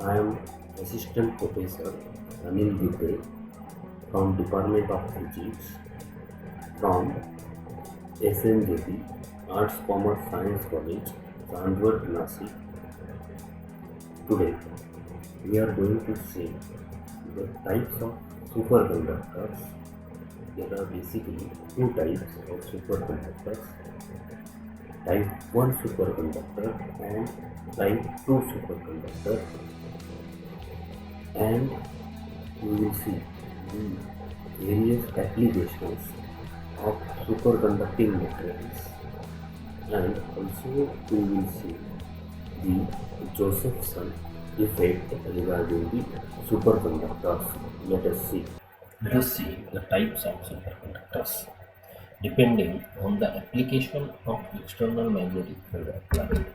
I am Assistant Professor Anil Gupte from Department of Physics from SNJP Arts Commerce Science College, Chandwad, Nasik. Today we are going to see the types of superconductors. There are basically two types of superconductors, type 1 superconductor and type 2 superconductor, and we will see the various applications of superconducting materials, and also we will see the Josephson effect regarding the superconductors. Let us see. Let us see the types of superconductors. Depending on the application of external magnetic field applied,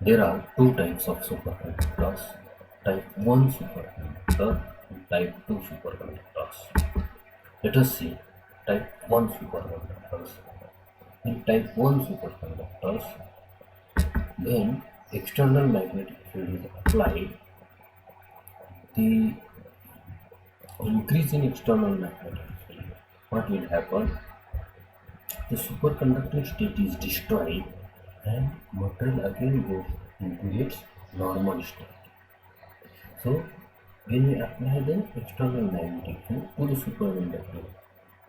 there are two types of superconductors, type 1 superconductor and type 2 superconductors. Let us see type 1 superconductors. In type 1 superconductors, when external magnetic field is applied, the increase in external magnetic field, what will happen? The superconducting state is destroyed and material again goes into its normal state. So, when we apply the external magnetic field to the superconducting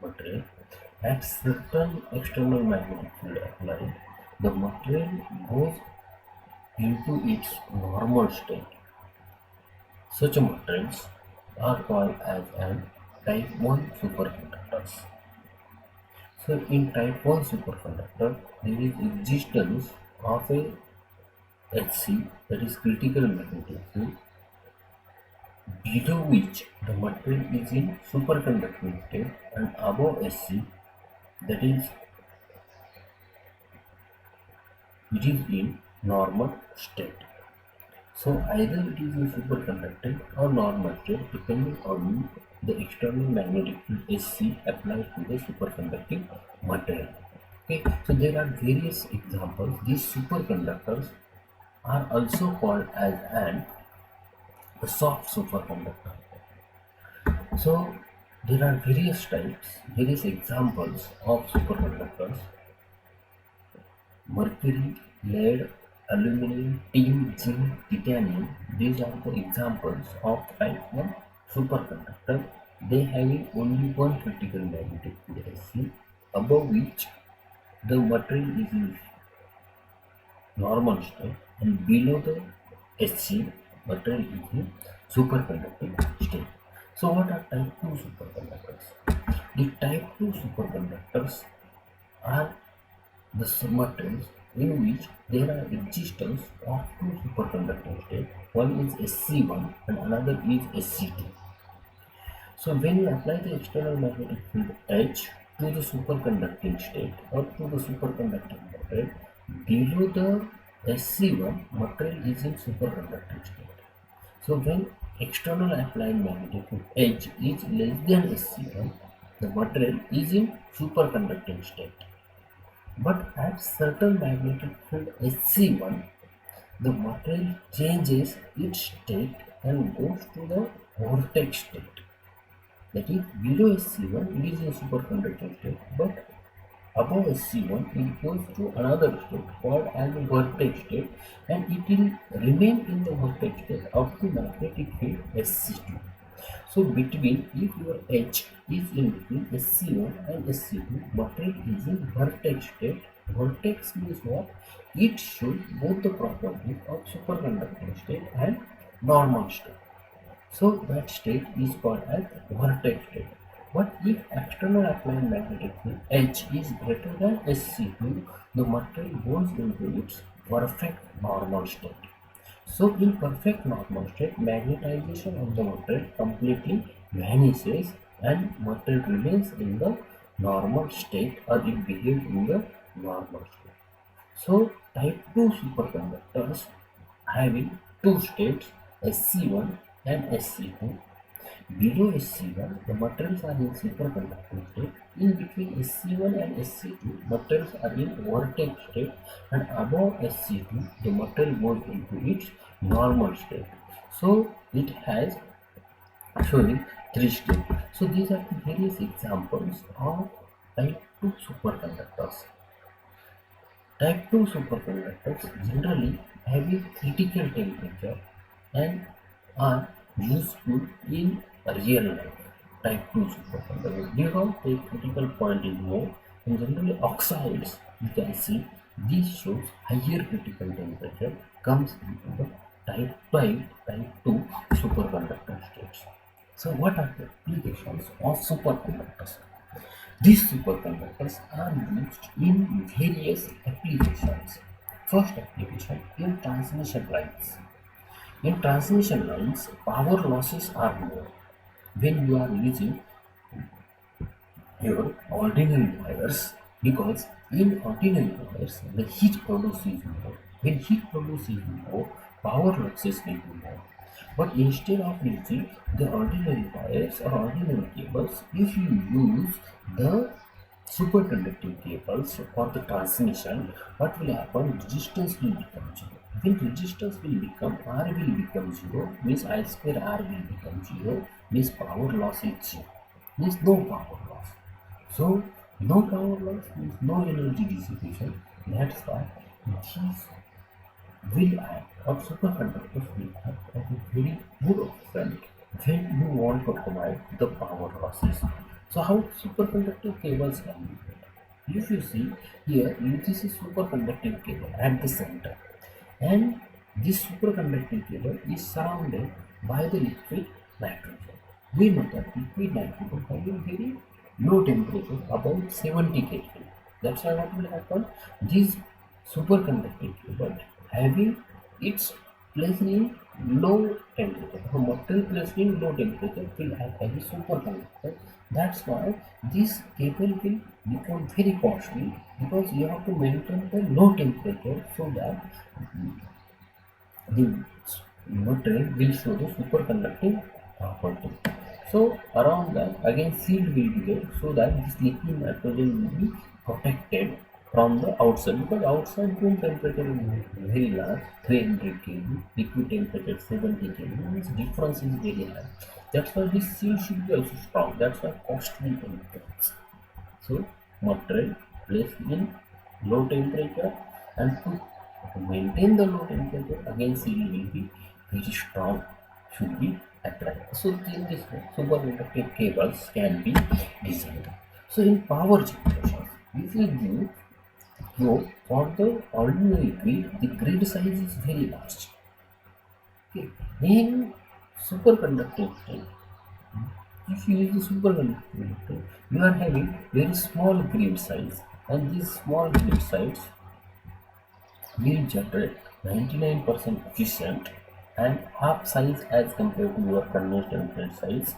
material, at certain external magnetic field applied, the material goes into its normal state. Such materials are called as an type 1 superconductors. So in type 1 superconductor, there is existence of a HC, that is critical magnetic field, below which the material is in superconducting state, and above HC, that is it is in normal state. So either it is in superconducting or normal state depending on the external magnetic field SC applied to the superconducting material. Okay, so there are various examples. These superconductors are also called as a soft superconductor. So there are various types, various examples of superconductors: mercury, lead, aluminum, tin, zinc, titanium. These are the examples of type 1 superconductor. They having only one critical magnetic field SC, above which the material is in normal state, and below the SC material is in superconducting state. So what are type 2 superconductors? The type 2 superconductors are the submaterials in which there are existence of two superconducting states. One is SC1 and another is SC2. So when you apply the external magnetic field H to the superconducting state or to the superconducting material, below the SC1 material is in superconducting state. So when external applied magnetic field H is less than SC1, the material is in superconducting state. But at certain magnetic field SC1, the material changes its state and goes to the vortex state. That is, below SC1 it is in superconducting state, but above SC1 it goes to another state called as a vortex state, and it will remain in the vortex state up to magnetic field SC2. So between, if your H is in between SC1 and SC2, material is in vortex state. Vortex means what? It shows both the properties of superconducting state and normal state. So that state is called as vortex state. But if external applied magnetic field H is greater than SC2, the material goes into its perfect normal state. So in perfect normal state, magnetization of the material completely vanishes and material remains in the normal state, or it behaves in the normal state. So type 2 superconductors having two states, SC1 and SC2. Below SC1, the materials are in superconducting state. In between SC1 and SC2, materials are in vortex state, and above SC2, the material goes into its normal state. So it has showing three states. So these are the various examples of type 2 superconductors. Type 2 superconductors generally have a critical temperature and are useful in real life. Type 2 superconductors because the critical point is low and generally oxides you can see this shows higher critical temperature comes into the type 2 superconductor states. So what are the applications of superconductors? These superconductors are used in various applications. First application in transmission lines. In transmission lines, power losses are more when you are using your ordinary wires because in ordinary wires the heat produced is more. When heat produced is more, power losses will be more. But instead of using the ordinary wires or ordinary cables, if you use the superconducting cables for the transmission, what will happen? Resistance will become zero. When resistance will become R will become zero, means I square R will become zero, means power loss is zero. Means no power loss. So no power loss means no energy dissipation. That's why these will act or superconductors will act as a very good option when you want to avoid the power losses. So how superconducting cables can be made? If you see here, this is superconducting cable at the center, and this superconducting cable is surrounded by the liquid nitrogen. We know that liquid nitrogen having very low temperature, about 70 Kelvin. That's why what will happen? This superconducting cable having its placed in low temperature. The material placed in low temperature will act as a superconductor. That's why this cable will become very costly because you have to maintain the low temperature so that the material will show the superconducting property. So around that again sealed will be there so that this liquid nitrogen will be protected from the outside because outside room temperature is very large 300 Kelvin, liquid temperature 70 Kelvin, means difference is very high. That's why this seal should be also strong. That's why cost will increase. So material placed in low temperature and to maintain the low temperature again seal will be very strong, should be applied. So in this way superconducting cables can be designed. So in power generation, if we give you for the ordinary grid, the grid size is very large. Okay. In superconducting state, if you use the superconductor, you are having very small grid size, and these small grid size will generate 99% efficient and half size as compared to your conventional grid size.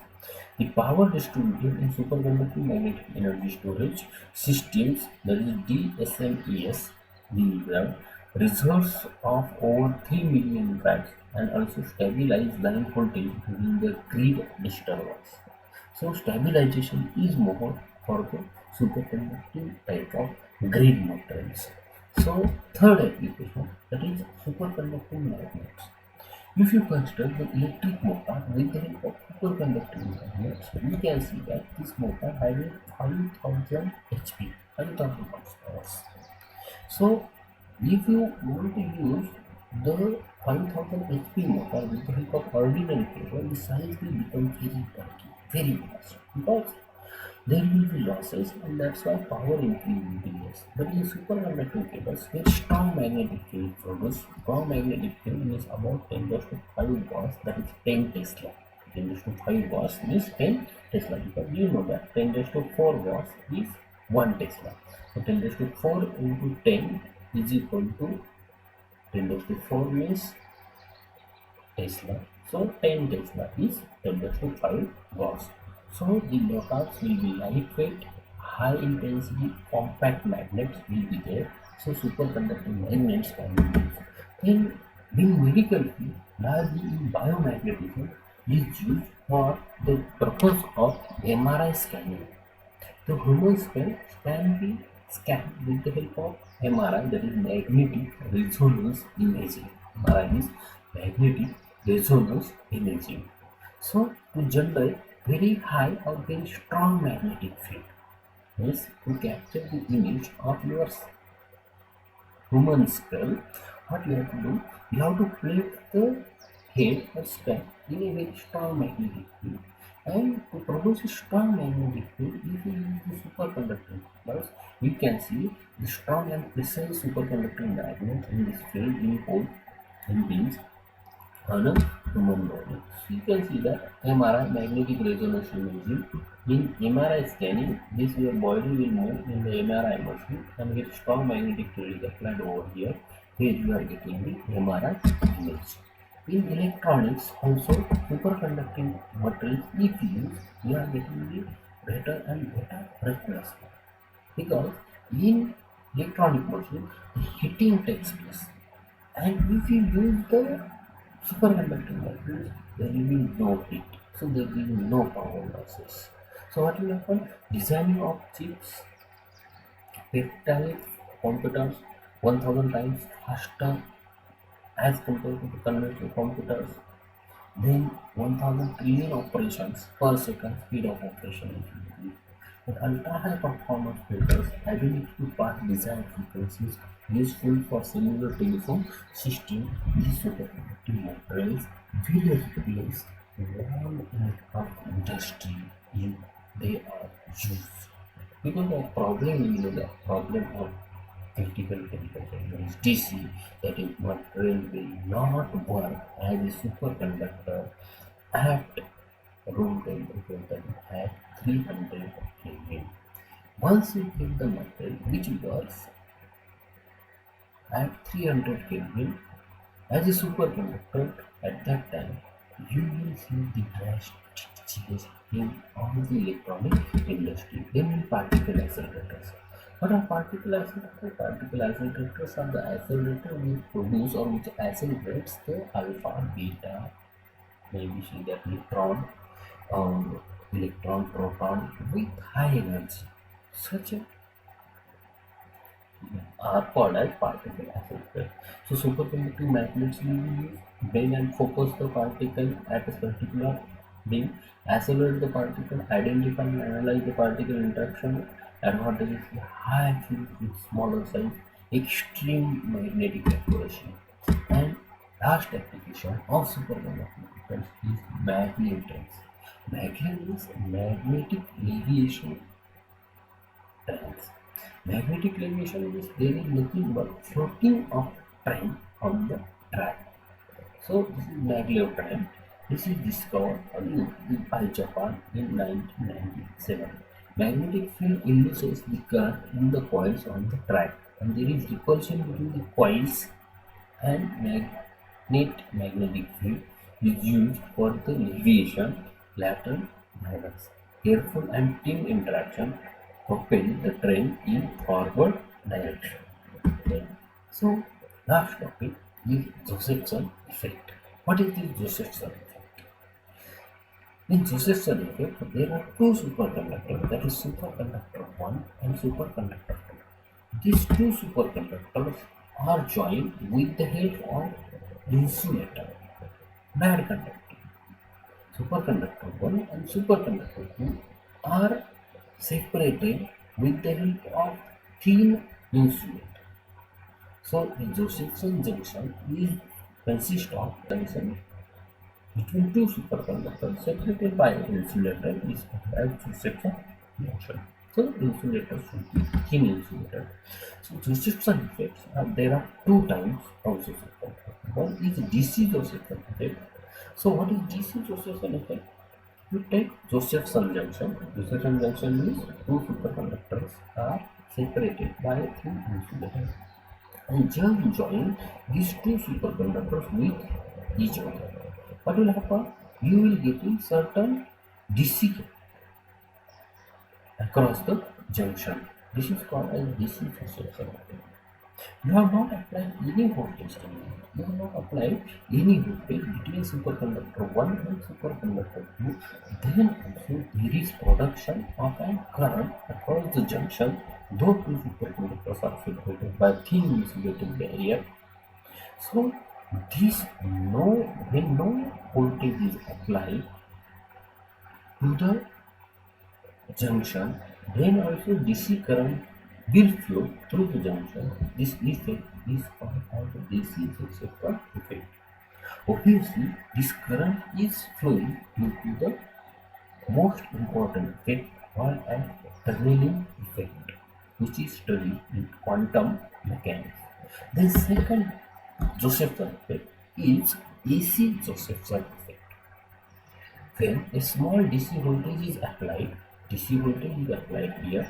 The power distributed in superconducting magnetic energy storage systems, that is DSMES, the reserves of over 3 million watts and also stabilize line voltage during the grid disturbance. So stabilization is more for the superconducting type of grid materials. So third application, that is superconducting magnets. If you construct the electric motor with the help of superconducting magnets, we can see that this motor having 5000 HP, 5000 horsepower. So if you want to use the 5000 HP motor with the help of ordinary cable, the size will become very bulky, very large because there will be losses and that's why power increase will be less. But in superconducting cables, very strong magnetic field produce. Strong magnetic field means about 10 to 5 watts, that is 10 Tesla. 10 to 5 watts means 10 Tesla because you know that 10 to 4 watts is 1 Tesla. So 10 to 4 into 10 is equal to 10 to 4 means Tesla. So 10 Tesla is 10 to 5 watts. So the motors will be lightweight, high intensity, compact magnets will be there. So superconducting magnets can be used. In medical field, largely in biomagnetism, is used for the purpose of MRI scanning. The human skull can be scanned with the help of MRI, that is magnetic resonance imaging. MRI is magnetic resonance imaging. So to generate very high or very strong magnetic field means to capture the image of your human skull, what you have to do, you have to place the head or skull in a very strong magnetic field. And to produce a strong magnetic field, if you use the superconducting because you can see the strong and precise superconducting magnets in this field in whole in beings on a human body. So you can see that MRI magnetic resonance imaging. In MRI scanning, this your body will move in the MRI machine and get strong magnetic field is applied over here where you are getting the MRI image. In electronics also superconducting materials if used you are getting the better and better replacement because in electronic machine the heating takes place and if you use the superconducting materials, there will be no heat, so there will be no power losses. So what will happen? Designing of chips, peptide computers 1000 times faster as compared to the conventional computers. Then 1000 trillion operations per second speed of operation is increased. With ultra high performance filters, ability to pass desired frequencies useful for cellular telephone system, these superconducting materials will replace all electronic industry in they are used. Because the problem the problem of critical temperature means DC that is material will not work as a superconductor at room temperature that is at 300 Kelvin. Once you get the material which works at 300 Kelvin as a superconductor at that time, you will see the drastic change in all the electronic industry. Then in particle accelerators. What are particle accelerators? Particle accelerators are the accelerator which produce or which accelerates the alpha, beta, maybe see that electron, proton with high energy. Such a are called as particle accelerators. So superconducting magnets will use bring and focus the particle at a particular beam, accelerate the particle, identify and analyze the particle interaction, advantages the high field with smaller size, extreme magnetic accuracy, and last application of superconducting metals is magnetics. Magnet is magnetic radiation trains. Magnetic levitation is there is nothing but floating of train on the track. So this is maglev train. This is discovered by Japan in 1997. Magnetic field induces the current in the coils on the track, and there is repulsion between the coils and magnetic field is used for the leviation lateral balance. Careful and team interaction propel the train in forward direction. Okay. So last topic is Josephson effect. What is this Josephson effect? In Josephson effect, there are two superconductors, that is superconductor 1 and superconductor 2. These two superconductors are joined with the help of insulator, bad conductor. Superconductor 1 and superconductor 2 are separated with the help of thin insulator. So a Josephson junction is consists of junction between two superconductors separated by an insulator is called as Josephson junction. So insulator should be thin insulator. So Josephson effects there are two types of Josephson effect. One is DC Josephson effect. So what is DC Josephson effect? You take Josephson junction. Josephson junction means two superconductors are separated by a thin insulator. And just join these two superconductors with each other. What will happen? You will get a certain DC across the junction. This is called as DC Josephson effect. You have not applied any voltage to it. You have not applied any voltage between superconductor 1 and superconductor 2. Then also there is production of a current across the junction, though two superconductors are separated by thin insulating barrier. So This no when no voltage is applied to the junction, then also DC current will flow through the junction. This effect is called as the DC Josephson effect. Obviously, this current is flowing due to the most important effect called as tunneling effect, which is studied in quantum mechanics. The second Josephson effect is AC Josephson effect. When a small DC voltage is applied, DC voltage is applied here.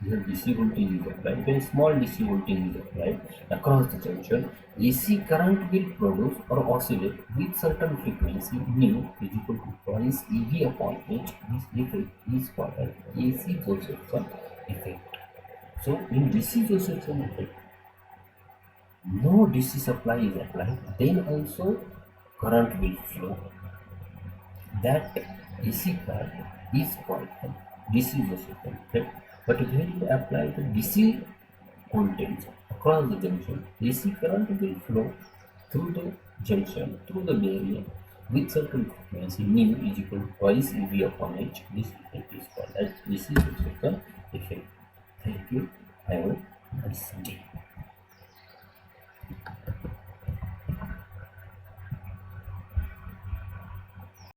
Here DC voltage is applied. When small DC voltage is applied across the junction, AC current will produce or oscillate with certain frequency nu is equal to twice EV upon H. This effect is called as AC Josephson effect. So in DC Josephson effect, no DC supply is applied, then also current will flow. That DC current is called as DC Josephson effect. But when you apply the DC voltage across the junction, AC current will flow through the junction, through the barrier with certain frequency mu is equal to twice EV upon H. This effect is called as DC Josephson effect. Thank you. Have a nice day.